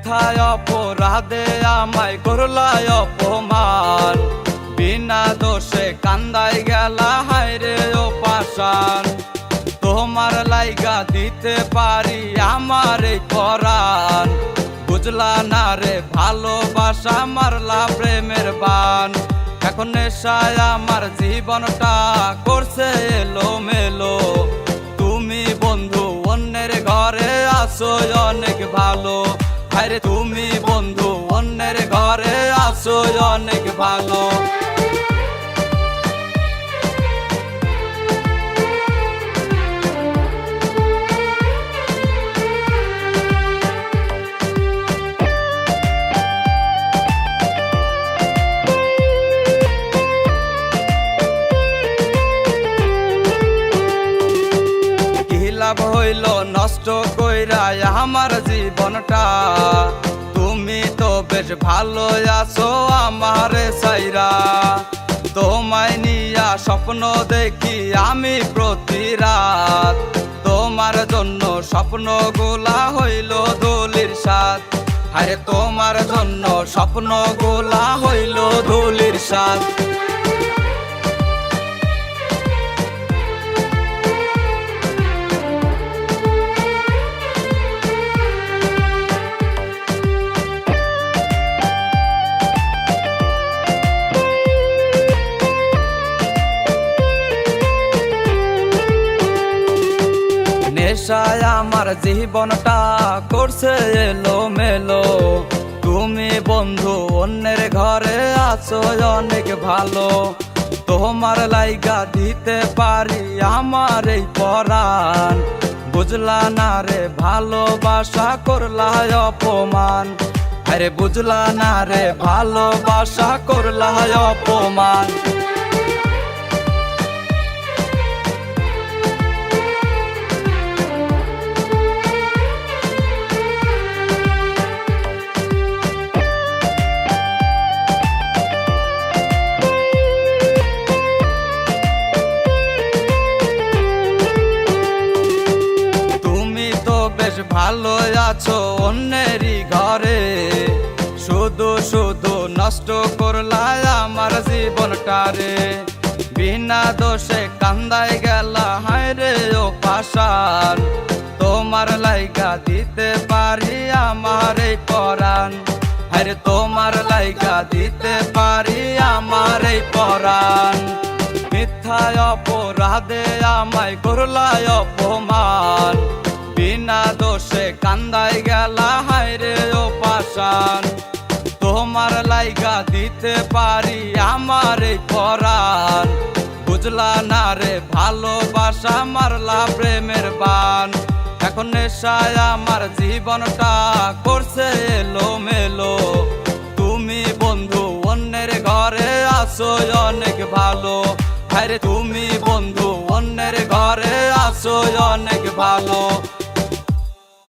মিথ্যায় অপরাধে আমায় করলায় অপমান, বিনা দোষে কান্দাই গেলা হায়রে ও পাষাণ। তোমার লাইগা দিতে পারি আমার এই পরাণ, বুঝলা না রে ভালোবাসা মারলা প্রেমের বান। এখন নেশায় আমার জীবনটা করছে এলোমেলো, তুমি বন্ধু অন্যের ঘরে আসো অনেক ভালো। আরে তুমি বন্ধু অন্যের ঘরে আসো অনেক ভালো। লাভ হইল নষ্ট কইরা আমার জীবনটা, তুমি তো বেশ ভালো আছো আমারে সাইরা। তোমায় নিয়া স্বপ্ন দেখি আমি প্রতি রাত, তোমার জন্য স্বপ্নগুলা হইল ধুলির সাথ। আরে তোমার জন্য স্বপ্নগুলা হইল ধুলির সাথ। নেশায় আমার জীবনটা করছে এলোমেলো, তুমি বন্ধু অন্যের ঘরে আছো অনেক ভালো। তোমার লাইগা দিতে পারি আমার এই পরাণ, বুঝলা না রে ভালোবাসা করলা অপমান। আরে বুঝলা না রে ভালোবাসা করলা অপমান। বেশ ভালো আছো অন্যেরই ঘরে, শুধু শুধু নষ্ট করলাই আমার জীবনটারে। বিনা দোষে কান্দাই গেলা হায়রে ও পাষাণ, তোমার লাইগা দিতে পারি আমার এই পরাণ। আরে তোমার লাইগা দিতে পারি আমার এই পরাণ। মিথ্যায় অপরাধে আমায় করলায় অপমান, বিনা দোষে কান্দাই গেলা হায়রে ও পাষাণ। তোমার লাইগা দিতে পারি আমার এই পরাণ, বুঝলা না রে ভালোবাসা মারলা প্রেমের বান। এখন নেশায় আমার জীবনটা করছে এলোমেলো, তুমি বন্ধু অন্যের ঘরে আসো অনেক ভালো। আরে তুমি বন্ধু অন্যের ঘরে আসো অনেক ভালো।